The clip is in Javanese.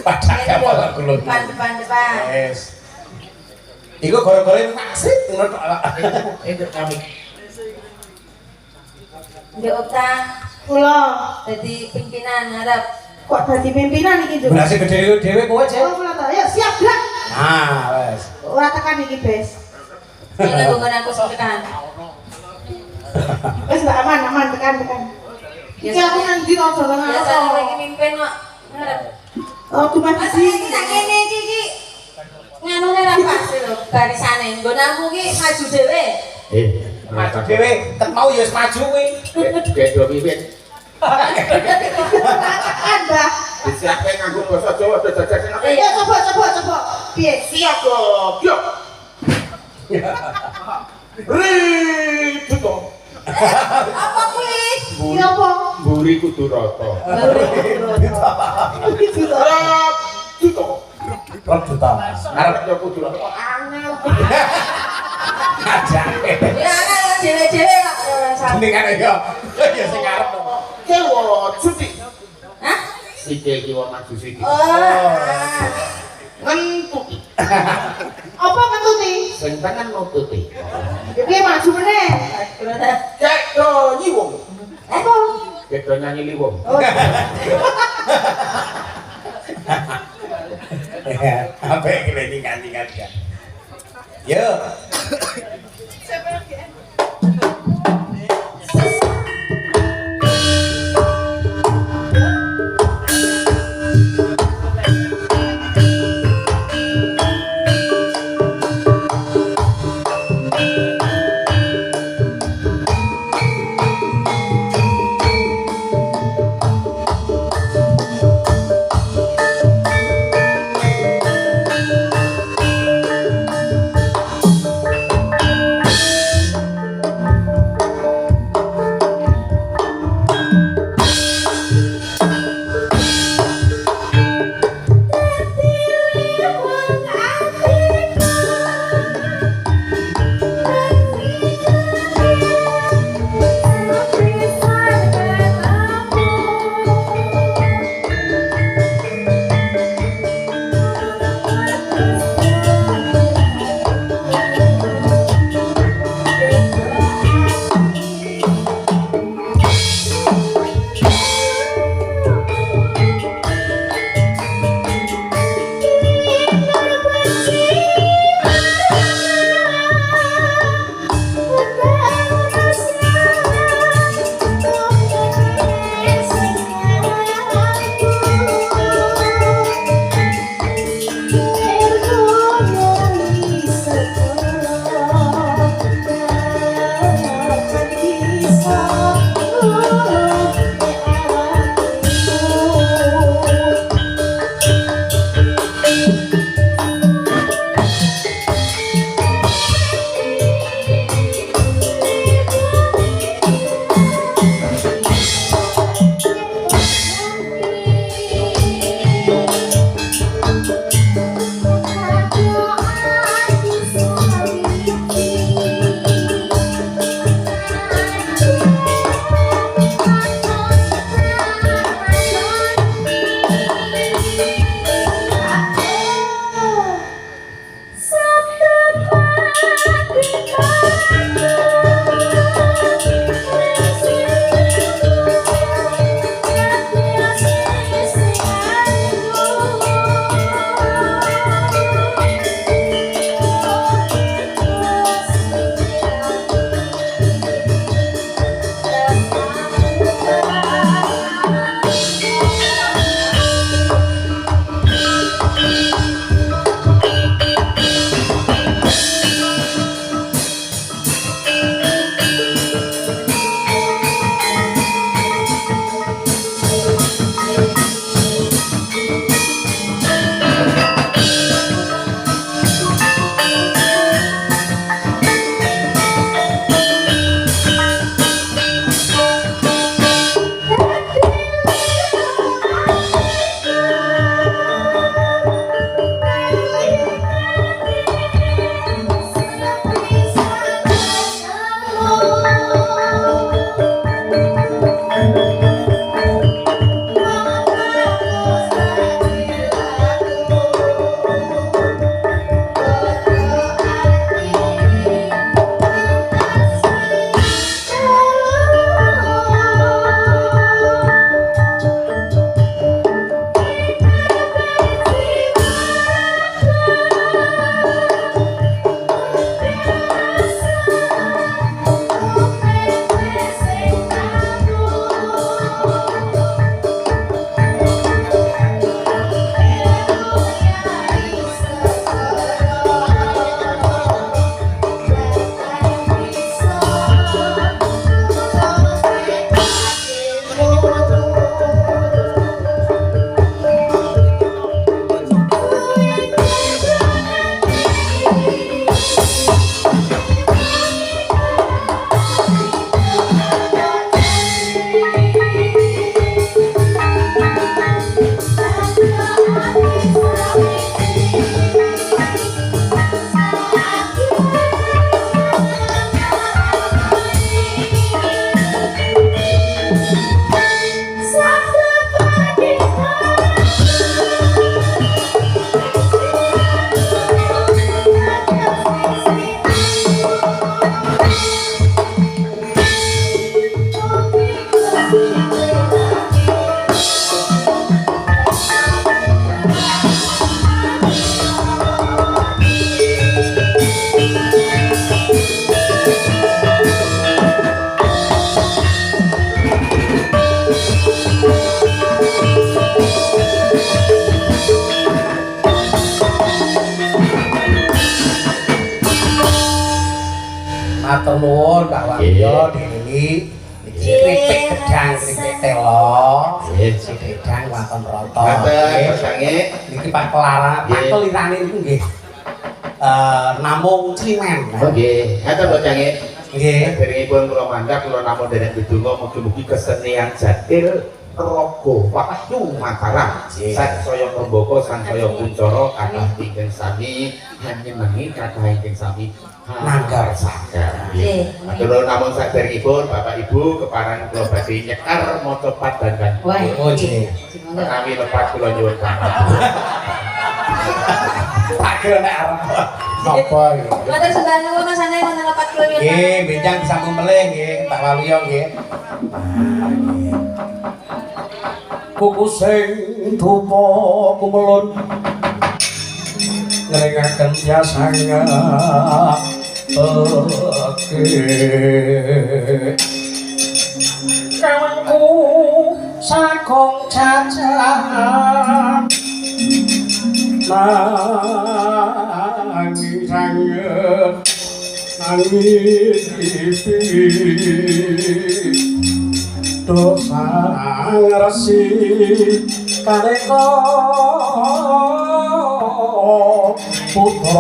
Padahal apa kulo. Depan. Wes. Iku gara-gara maksud ngono tok. Itu kami. Ndek Okta Kula dadi pimpinan ngarep. kok dadi pimpinan iki, Juk? Berhasil gede dhewe kowe aja. Oh, kula ta. Ya siap, Blak. Nah, wes. Ora tekan iki, Bes. Jangan nggon aku sing tekan. Wis Mbak aman tekan. Iki aku nang ndi to jalan Biasa apa? lagi mimpin kok. Ngarep. Oh, cuma di Masa sini. iki tak kene iki nganune ra pas lho garisane. Nggon aku ki maju dhewe. Maju dhewe, tek mau ya wis maju kuwi. Kayak dua bibit. Ada. Disiapkan nganggo basa Jawa ada jajak sing Ya coba. Piye? siap kok. Yo. Tuto. Apa kuwi? Iya apa? Buri kudu rata. Iki lho. Tuto. Rot juta. Arep yo kudu rata. Angel. Aja. Ya kan dhewe-dhewe kok. Jeneng kan ya. Ya sing arep to. Kewo cuti. Hah? Sike iki wong maju sike. Oh. Ngentuti. Apa ngentuti? Sing tangan nututi. Ya piye maju meneh? Cek do nyiwung. Apa? Cek do nyanyi liwong. Oh. Apa yang kita tingkat ya? Yo. Atur nuwun Pak Waluyo Dewi. Iki kripik gedang, kripik telo. Gedang wonten rata. Ngaten sange. Niki Pak Kelara, Pak Kelirane niku nggih. Namung Climen. Nggih, ngaten Pak Sange. Nggih. Derengipun kula mandhap kula namung derek ndedonga mugi-mugi kesenian Jatil Rogo Wahyu Mataram sansaya Kembaka sansaya Kuncara kathah ingkang sami hanjenengi kathah ingkang sami Nanggar sadar. Matur namung saderengipun Bapak Ibu keparang kula badhe nyekar maca padangan. Wah, Oh nggih. Menawi lepat kula nyuwun pamit. Tak kira nek arep napa iki. Matur sembah nuwun masane wonten lepat kula nyuwun. Nggih, benjang disambung melih nggih Pak Waluyo nggih. Kuku sing dupa kumelun ngrengaken jasanya kawanku sakong cacat nangis sanget nangis dosa ngresi kareka putra